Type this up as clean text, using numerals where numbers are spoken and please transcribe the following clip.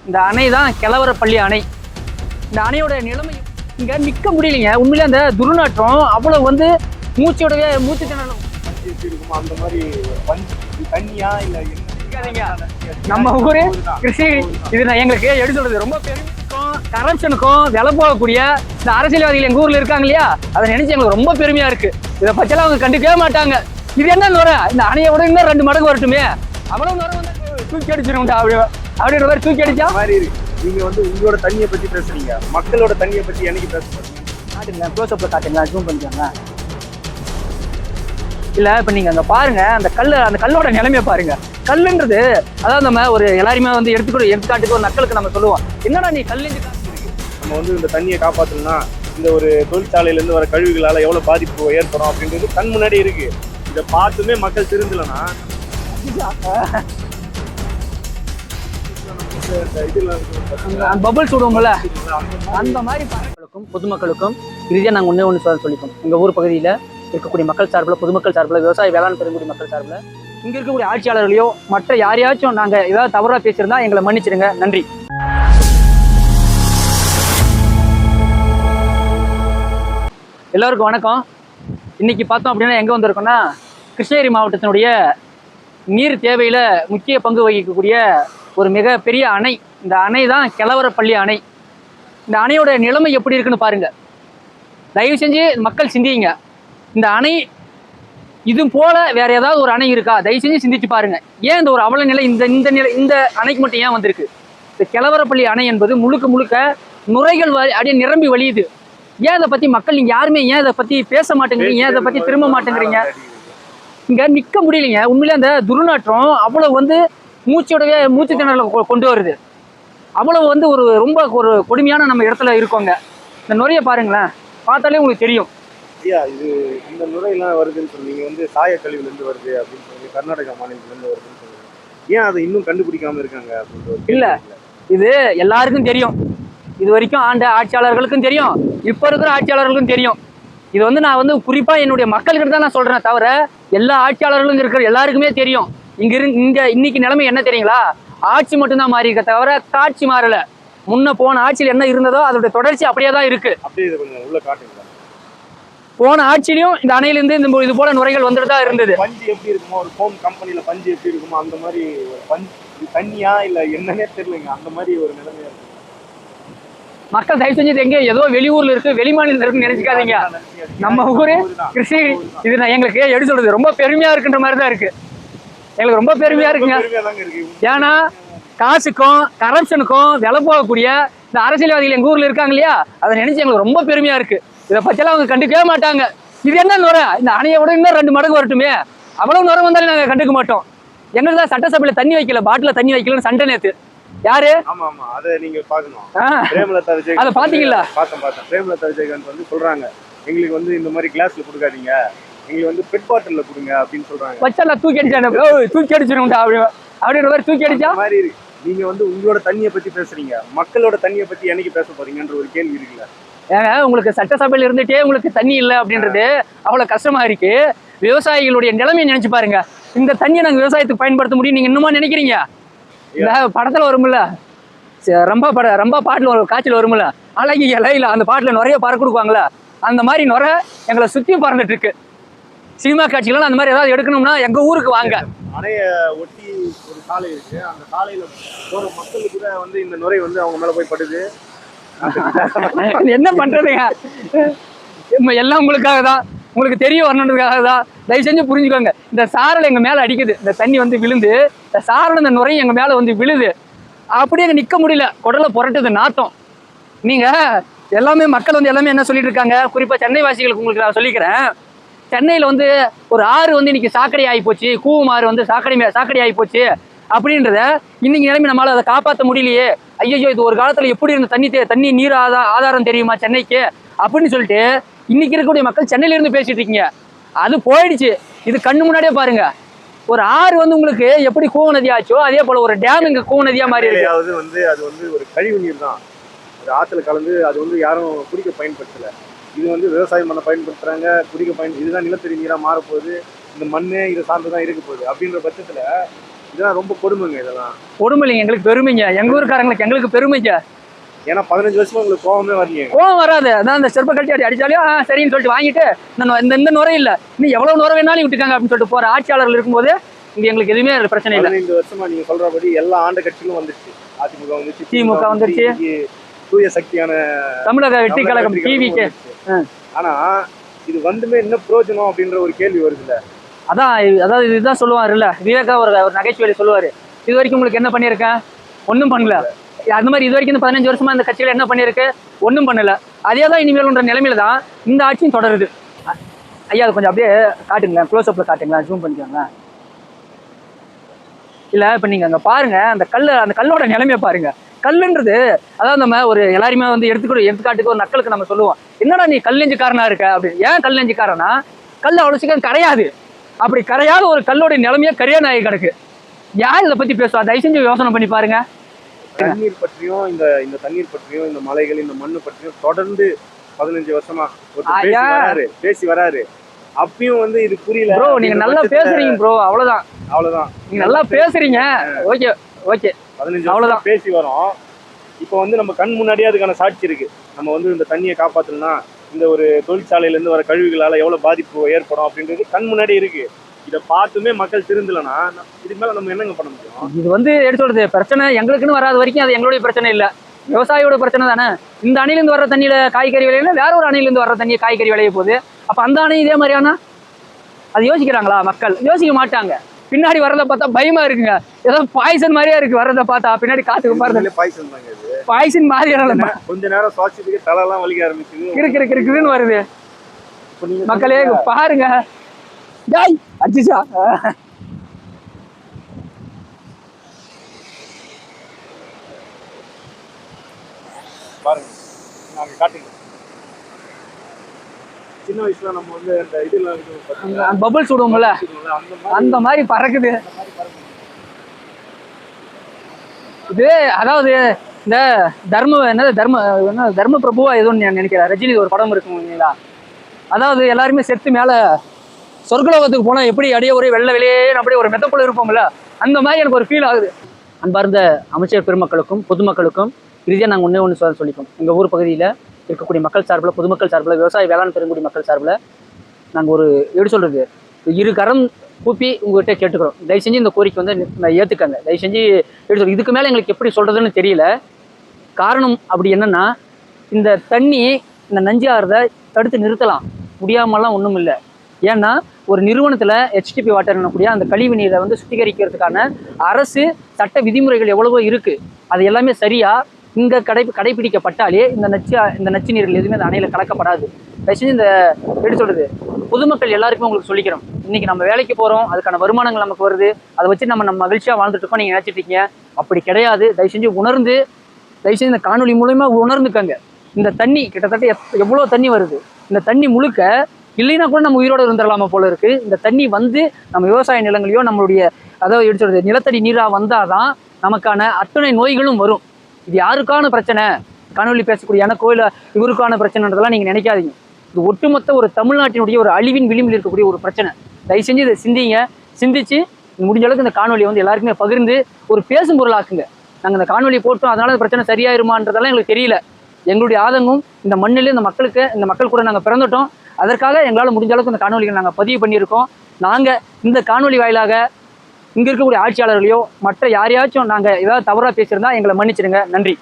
இந்த அணை தான் கிழவரப்பள்ளி அணை. இந்த அணையோட நிலைமை இங்க நிக்க முடியலைங்க. உண்மையிலே அந்த துர்நாற்றம் அவ்வளவு வந்து மூச்சோடவே மூச்சு திணறலும். அந்த மாதிரி தண்ணியா இல்ல நம்ம ஊரு கிருஷ்ணகிரி இது எங்களுக்கு எப்படி சொல்றது, ரொம்ப பெருமைக்கும் கரப்ஷனுக்கும் விலை போகக்கூடிய இந்த அரசியல்வாதிகள் எங்க ஊர்ல இருக்காங்க இல்லையா, அதை நினைச்சு எங்களுக்கு ரொம்ப பெருமையா இருக்கு. இதை பத்தியெல்லாம் அவங்க கண்டுக்கவே மாட்டாங்க. இது என்ன நுரை, இந்த அணையை விட இன்னும் 2 மடங்கு வரட்டுமே, அவ்வளவு நுரை வந்து தூக்கி அடிச்சிருக்கா அப்படின்ற மாதிரி தூக்கி அடிச்சா மாதிரி இருக்கு. நீங்க வந்து உங்களோட தண்ணியை பத்தி பேசுறீங்க, மக்களோட தண்ணியை பத்தி என்னைக்கு பேச மாட்டீங்க? காட்டுங்களா, க்ளோஸ்அப்ல காட்டுங்களா, ஜூம் பண்ணிக்கோங்க. இல்ல இப்ப நீங்க அங்க பாருங்க, அந்த கல்லோட நிலைமையை பாருங்க. கல்லுன்றது அதாவது நம்ம ஒரு எல்லாருமே வந்து எடுத்துக்காட்டுக்கு ஒரு நக்கலுக்கு நம்ம சொல்லுவோம், என்னடா நீ கல்லு. நம்ம வந்து இந்த தண்ணியை காப்பாற்றணும்னா இந்த ஒரு தொழிற்சாலையில இருந்து வர கழிவுகளால எவ்வளவு பாதிப்பு ஏற்படும் அப்படின்றது கண் முன்னாடி இருக்கு. இதை பார்த்துமே மக்கள் திருந்தலன்னா பபுள் சுடுவோம்ல அந்த மாதிரி பொதுமக்களுக்கும் இறுதியாக நாங்கள் ஒன்று சொல்லிப்போம். எங்கள் ஊர் பகுதியில் இருக்கக்கூடிய மக்கள் சார்பில், பொதுமக்கள் சார்பில், விவசாய வேளாண் பெருங்குடி மக்கள் சார்பில், இங்கே இருக்கக்கூடிய ஆட்சியாளர்களையோ மற்ற யாரையாச்சும் நாங்கள் ஏதாவது தவறாக பேசியிருந்தா எங்களை மன்னிச்சிடுங்க. நன்றி. எல்லோருக்கும் வணக்கம். இன்னைக்கு பார்த்தோம் அப்படின்னா எங்கே வந்திருக்கோம்னா, கிருஷ்ணகிரி மாவட்டத்தினுடைய நீர் தேவையில் முக்கிய பங்கு வகிக்கக்கூடிய ஒரு மிகப்பெரிய அணை. இந்த அணை தான் கிழவரப்பள்ளி அணை. இந்த அணையோட நிலைமை எப்படி இருக்குன்னு பாருங்க. தயவு செஞ்சு மக்கள் சிந்திங்க. இந்த அணை இது போல வேற ஏதாவது ஒரு அணை இருக்கா? தயவு செஞ்சு சிந்திச்சு பாருங்க. ஏன் இந்த ஒரு அவல நிலை இந்த அணைக்கு மட்டும் ஏன் வந்திருக்கு? இந்த கிழவரப்பள்ளி அணை என்பது முழுக்க முழுக்க நுரைகள் அப்படியே நிரம்பி வழியுது. ஏன் இதை பத்தி மக்கள் நீங்க யாருமே ஏன் இதை பத்தி பேச மாட்டேங்கிறீங்க? ஏன் இதை பத்தி திரும்ப மாட்டேங்கிறீங்க? இங்க நிக்க முடியலைங்க. உண்மையிலே அந்த துர்நாற்றம் அவ்வளவு வந்து மூச்சு திணறல கொண்டு வருது. அவ்வளவு வந்து ரொம்ப ஒரு கொடுமையான நம்ம இடத்துல இருக்கோங்க. இந்த நுரைய பாருங்களேன், பார்த்தாலே உங்களுக்கு தெரியும். ஐயா, இது இந்த நுரையெல்லாம் வருதுன்னு சொன்னீங்க, வந்து சாயக்கழிவுல இருந்து வருது அப்படின்னு சொல்லி கர்நாடகா மாநிலத்துல இருந்து வருதுன்னு சொல்லுங்க. ஏன் அதை இன்னும் கண்டுபிடிக்காம இருக்காங்க அப்படின்னு? இல்ல, இது எல்லாருக்கும் தெரியும். இது வரைக்கும் ஆண்ட ஆட்சியாளர்களுக்கும் தெரியும், இப்ப இருக்கிற ஆட்சியாளர்களுக்கும் தெரியும். இது வந்து நான் வந்து குறிப்பா என்னுடைய மக்கள்கிட்ட தான் நான் சொல்றேன், தவிர எல்லா ஆட்சியாளர்களும் இருக்கிற எல்லாருக்குமே தெரியும். இன்னைக்கு நிலைமை என்ன தெரியுங்களா? ஆட்சி மட்டும்தான் மாறி இருக்க தவிர காட்சி மாறல. முன்ன போன ஆட்சியில் என்ன இருந்ததோ அதோட தொடர்ச்சி அப்படியே தான் இருக்கு. அப்படியே கொஞ்சம் உள்ள காட்டுங்களா? போன ஆட்சியிலையும் இந்த அணையிலிருந்து இது போல நுரைகள் வந்துட்டு தான் இருந்தது. பஞ்சு எப்படி இருக்குமோ, ஒரு ஃபோம் கம்பெனில பஞ்சு எப்படி இருக்குமோ அந்த மாதிரி பஞ்சு தண்ணியா இல்ல என்னன்னே தெரியலங்க, அந்த மாதிரி ஒரு நிலைமையா இருக்கு. மக்கள் தயவு செஞ்சது எங்க ஏதோ வெளியூர்ல இருக்கு, வெளிமாநிலத்துல இருக்குன்னு நினைச்சுக்காதீங்க. நம்ம ஊரு கிருஷ்ணகிரி இது எங்களுக்கு எப்படி சொல்றது, ரொம்ப பெருமையா இருக்குன்ற மாதிரி தான் இருக்கு. எங்களுக்கு ரொம்ப பெருமையா இருக்குங்க. ஏன்னா காசுக்கும் கரப்ஷனுக்கும் விலை போகக்கூடிய இந்த அரசியல்வாதிகள் எங்க ஊர்ல இருக்காங்க இல்லையா, அதை நினைச்சு எங்களுக்கு ரொம்ப பெருமையா இருக்கு. இதை பத்தியெல்லாம் அவங்க கண்டுக்கவே மாட்டாங்க. இது என்ன நுரை, இந்த அணையை விட இன்னும் 2 மடங்கு வரட்டுமே, அவ்வளவு நுரை வந்தாலும் நாங்க கண்டுக்க மாட்டோம். எங்களுக்கு தான் சட்டசபையில தண்ணி வைக்கல, பாட்டில தண்ணி வைக்கலன்னு சண்டை நேத்து. யாரு? ஆமா ஆமா, அதை நீங்க பாக்கணும். பிரேமலதா விஜயகாந்த், அதை பாத்தீங்களா? பார்த்தேன். பிரேமலதா விஜயகாந்த் வந்து சொல்றாங்க, எங்களுக்கு வந்து இந்த மாதிரி கிளாஸ்ல கொடுக்காதீங்க, எங்களுக்கு வந்து பெட் பாட்டில்ல கொடுங்க அப்படின்னு சொல்றாங்க. வச்சா தூக்கி அடிச்சானே, தூக்கி அடிச்சிருந்தா அப்படின்ற மாதிரி தூக்கி அடிச்சா மாதிரி இருக்கு. நீங்க வந்து உங்களோட தண்ணியை பத்தி பேசுறீங்க, மக்களோட தண்ணியை பத்தி என்னைக்கு பேச போறீங்கன்ற ஒரு கேள்வி இருக்குல்ல. ஏங்க, உங்களுக்கு சட்டசபையில இருந்துட்டே உங்களுக்கு தண்ணி இல்லை அப்படின்றது அவ்வளவு கஷ்டமா இருக்கு. விவசாயிகளுடைய நிலைமையை நினைச்சு பாருங்க. இந்த தண்ணியை நாங்க விவசாயத்துக்கு பயன்படுத்த முடியும் நீங்க இன்னுமா நினைக்கிறீங்க? இந்த படத்துல வரும்ல, ரொம்ப பாட்டுல ஒரு காய்ச்சல் வரும்ல, அழகி இலையில அந்த பாட்டுல நிறைய பற கொடுக்குவாங்களா, அந்த மாதிரி நுரை எங்களை சுத்தி பறந்துட்டு இருக்கு. சினிமா காட்சிகள் அந்த மாதிரி ஏதாவது எடுக்கணும்னா எங்க ஊருக்கு வாங்க. அணைய ஒட்டி ஒரு சாலை இருக்கு, அந்த சாலையில போற மக்களுக்கு கூட வந்து இந்த நுரை வந்து அவங்க மேல போய் படுது. என்ன பண்றதுங்க, எல்லாம் உங்களுக்காக தான், உங்களுக்கு தெரிய வரணுன்றதுக்காக தான். தயவு செஞ்சு புரிஞ்சுக்கோங்க. இந்த சாரல் எங்க மேல அடிக்குது, இந்த தண்ணி வந்து விழுந்து இந்த சாரல் இந்த நுரை எங்க மேல வந்து விழுது. அப்படியே அங்க நிக்க முடியல, குடலை புரட்டுது நாத்தம். நீங்க எல்லாமே மக்கள் வந்து எல்லாமே என்ன சொல்லிட்டு இருக்காங்க, குறிப்பா சென்னை வாசிகளுக்கு உங்களுக்கு நான் சொல்லிக்கிறேன். சென்னையில வந்து ஒரு ஆறு வந்து இன்னைக்கு சாக்கடை ஆகி போச்சு, கூவமாறு வந்து சாக்கடை ஆகி போச்சு அப்படின்றத இன்னைக்கு நிலைமை நம்மளால அதை காப்பாற்ற முடியலையே. ஐயோ, இது ஒரு காலத்துல எப்படி இருந்த தண்ணி நீர் ஆதாரம் தெரியுமா சென்னைக்கு அப்படின்னு சொல்லிட்டு இன்னைக்கு இருக்கக்கூடிய மக்கள் சென்னையில இருந்து பேசிட்டு இருக்கீங்க. அது போயிடுச்சு. இது கண்ணு முன்னாடியே பாருங்க. ஒரு ஆறு வந்து உங்களுக்கு எப்படி கூவ நதி ஆச்சோ அதே போல ஒரு டேம் இங்க கூவ நதியா மாறி இருக்கு. அது வந்து ஒரு கழிவு நீர் தான், ஒரு ஆத்துல கலந்து அது வந்து யாரும் குடிக்க பயன்படுத்தல. இது வந்து விவசாயம் பண்ண பயன்படுத்துறாங்க, குடிக்க இதுதான் நிலத்தடி நீரா மாறப்போகுது. இந்த மண்ணு இதை சார்ந்துதான் இருக்க போகுது. அப்படின்ற பட்சத்துல இதெல்லாம் ரொம்ப கொடுமைங்க இதெல்லாம். கொடுமை இல்லைங்க, எங்களுக்கு பெருமைங்க. எங்க ஊருக்காரங்களுக்கு எங்களுக்கு பெருமைங்க. ஏன்னா 15 வருஷமா உங்களுக்கு கோவமே வரலையே. கோவம் வராது. அதான் அந்த செருப்பை கழட்டி அடிச்சாலும் சரின்னு சொல்லிட்டு வாங்கிட்டு இந்த நுரை இல்லை, இன்னும் எவ்வளவு நுரை வேணாலும் விட்டுக்காங்க அப்படின்னு சொல்லிட்டு போற ஆட்சியாளர்கள் இருக்கும்போது இங்க எங்களுக்கு எதுவுமே பிரச்சனை இல்லை. 15 வருஷமா நீங்க சொல்றபடி எல்லா ஆண்ட கட்சிகளும் வந்துருச்சு. அதிமுக வந்துருச்சு, திமுக வந்துருச்சு, தூய சக்தியான தமிழக வெற்றி கழகம் டிவிக்கு. ஆனா இது வந்துமே என்ன பிரயோஜனம் அப்படின்ற ஒரு கேள்வி வருதுல்ல. அதாவது இதுதான் சொல்லுவாருல்ல விவேகா, ஒரு நகைச்சுவையில சொல்லுவாரு, இது வரைக்கும் உங்களுக்கு என்ன பண்ணியிருக்கேன், ஒன்றும் பண்ணல. அந்த மாதிரி இது வரைக்கும் இந்த 15 வருஷமா இந்த கட்சியில என்ன பண்ணிருக்கு, ஒன்றும் பண்ணல. அதே தான் இனிமேல்ன்ற நிலைமையில தான் இந்த ஆட்சியும் தொடருது. ஐயா அது கொஞ்சம் அப்படியே காட்டுங்களேன், க்ளோஸ் அப்ல காட்டுங்களேன், ஜூம் பண்ணிக்கோங்க. இல்ல இப்ப நீங்க அங்க பாருங்க, அந்த கல்லோட நிலைமையை பாருங்க. கல்லுன்றது அதாவது நம்ம ஒரு எல்லாருமே வந்து எடுத்துக்காட்டுக்கு ஒரு நக்கலுக்கு நம்ம சொல்லுவோம், என்னடா நீ கல் நெஞ்சுக்காரனா இருக்க அப்படின்னு. ஏன் கல் நெஞ்சுக்காரனா, கல் அவ்வளவு சீக்கிரம் கரையாது. அப்படி கரையாத ஒரு கல்லோட நிலைமையே கரையானாகி கிடக்கு. யார் இதை பத்தி பேசுவா, தயவு செஞ்சு யோசனை பண்ணி பாருங்க. தண்ணீர் பற்றியும் இந்த தண்ணீர் பற்றியும் இந்த மலைகள் இந்த மண்ணு பற்றியும் தொடர்ந்து 15 வருஷமா பேசி வராரு. அப்பயும் வந்து இது புரியல. ப்ரோ நீங்க நல்லா பேசுறீங்க ப்ரோ, அவ்வளவுதான். நீங்க நல்லா பேசுறீங்க, ஓகே ஓகே. 15 அவ்வளவுதான் பேசி வரோம். இப்போ வந்து நம்ம கண் முன்னாடியே அதுக்கான சாட்சி இருக்கு. நம்ம வந்து இந்த தண்ணியை காப்பாற்றணும்னா இந்த ஒரு தொழிற்சாலையில இருந்து வர கழிவுகளால எவ்வளவு பாதிப்பு ஏற்படும் அப்படின்றது கண் முன்னாடி இருக்கு. இதை பார்த்துமே மக்கள் திருந்தலன்னா இதுக்கு மேல நம்ம என்னங்க பண்ண முடியும்? இது வந்து எடுத்து சொல்றது பிரச்சனை எங்களுக்குன்னு வராத வரைக்கும் அது எங்களுடைய பிரச்சனை இல்லை, விவசாயியோட பிரச்சனை தானே. இந்த அணையிலிருந்து வர்ற தண்ணியில காய்கறி விளையில வேற ஒரு அணையிலிருந்து வர்ற தண்ணியை காய்கறி விளைய போகுது. அப்ப அந்த அணை இதே மாதிரியானா அது யோசிக்கிறாங்களா மக்கள்? யோசிக்க மாட்டாங்க. பின்னாடி வர்றதை பார்த்தா பயமா இருக்குங்க, ஏதோ பாய்சன் மாதிரியா இருக்கு வர்றதை பார்த்தா. பின்னாடி காத்துக்கு பாருங்க, பாய்சன் மாதிரி கொஞ்ச நேரம் சுவாசிச்சுக்கு தலையெல்லாம் வலிக்க ஆரம்பிச்சு இருக்குன்னு வருது. மக்களே பாருங்க, டேய் அடிச்சா பாருங்க, நாங்க காட்டுங்க. சின்ன வயசுல நம்ம வந்து அந்த இதெல்லாம் பபிள்ஸ் விடுவோம்ல, அந்த மாதிரி பறக்குது இது. அதாவது இந்த தர்ம பிரபுவா எதுவும் நினைக்கிறேன், ரஜினி ஒரு படம் இருக்குங்களா, அதாவது எல்லாருமே செத்து மேல சொர்க்கலோகத்துக்கு போனா எப்படி அடியே ஒரே வெள்ளை வெளியே அப்படியே ஒரு மெத்தக்குள்ள இருப்போம்ல, அந்த மாதிரி எனக்கு ஒரு ஃபீல் ஆகுது. அன்பார்ந்த அமைச்சர் பெருமக்களுக்கும் பொதுமக்களுக்கும் இறுதியாக நாங்கள் ஒன்று சொல்லிப்போம். எங்கள் ஊர் பகுதியில் இருக்கக்கூடிய மக்கள் சார்பில், பொதுமக்கள் சார்பில், விவசாய வேளாண் பெருங்குடி மக்கள் சார்பில் நாங்கள் ஒரு எப்படி சொல்றது, இரு கரம் கூப்பி உங்கள்கிட்ட கேட்டுக்கிறோம். தயவு செஞ்சு இந்த கோரிக்கை வந்து ஏற்றுக்கங்க. தயவு செஞ்சு எப்படி சொல்றது, இதுக்கு மேலே எங்களுக்கு எப்படி சொல்றதுன்னு தெரியல. காரணம் அப்படி என்னன்னா, இந்த தண்ணி இந்த நஞ்சாகிறத தடுத்து நிறுத்தலாம், முடியாமலாம் ஒன்றும் இல்லை. ஏன்னா ஒரு நிறுவனத்தில் HTP வாட்டர் என்னக்கூடிய அந்த கழிவு நீரை வந்து சுத்திகரிக்கிறதுக்கான அரசு சட்ட விதிமுறைகள் எவ்வளவோ இருக்குது. அது எல்லாமே சரியாக இங்கே கடைபிடிக்கப்பட்டாலே இந்த நச்சு நீர்கள் எதுவுமே அந்த அணையில் கலக்கப்படாது. தயவுசெய்து இந்த எப்படி சொல்கிறது, பொதுமக்கள் எல்லாருக்குமே உங்களுக்கு சொல்லிக்கிறோம். இன்றைக்கி நம்ம வேலைக்கு போகிறோம், அதுக்கான வருமானங்கள் நமக்கு வருது, அதை வச்சு நம்ம மகிழ்ச்சியாக வாழ்ந்துட்டு இருக்கோம். நீங்கள் நினச்சிட்டு இருக்கீங்க, அப்படி கிடையாது. தயவுசெஞ்சு உணர்ந்து, தயவுசெய்து இந்த காணொலி மூலமா உணர்ந்துக்கங்க. இந்த தண்ணி கிட்டத்தட்ட எவ்வளோ தண்ணி வருது, இந்த தண்ணி முழுக்க இல்லைன்னா கூட நம்ம உயிரோடு இருந்துடலாமா போல இருக்கு. இந்த தண்ணி வந்து நம்ம விவசாய நிலங்களையோ நம்மளுடைய அதாவது எப்படி சொல்றது நிலத்தடி நீராக வந்தாதான் நமக்கான அத்தனை நோய்களும் வரும். இது யாருக்கான பிரச்சனை, காணொலி பேசக்கூடிய எனக்கோ இல்லை இவருக்கான பிரச்சனைன்றதெல்லாம் நீங்கள் நினைக்காதீங்க. இது ஒட்டுமொத்த ஒரு தமிழ்நாட்டினுடைய ஒரு அழிவின் விளிம்பில் இருக்கக்கூடிய ஒரு பிரச்சனை. தயவு செஞ்சு இதை சிந்திச்சு முடிஞ்ச அளவுக்கு இந்த காணொலியை வந்து எல்லாருக்குமே பகிர்ந்து ஒரு பேசும் பொருளாக்குங்க. நாங்கள் இந்த காணொலியை போட்டோம் அதனால பிரச்சனை சரியாயிருமான்றதெல்லாம் எங்களுக்கு தெரியல. எங்களுடைய ஆதங்கம் இந்த மண்ணில் இந்த மக்கள் கூட நாங்கள் பிறந்துட்டோம். அதற்காக எங்களால் முடிஞ்ச அளவுக்கு இந்த காணொலிகள் நாங்கள் பதிவு பண்ணியிருக்கோம். நாங்கள் இந்த காணொலி வாயிலாக இங்கே இருக்கக்கூடிய ஆட்சியாளர்களையோ மற்ற யாரையாச்சும் நாங்கள் ஏதாவது தவறாக பேசியிருந்தா எங்களை மன்னிச்சிடுங்க. நன்றி.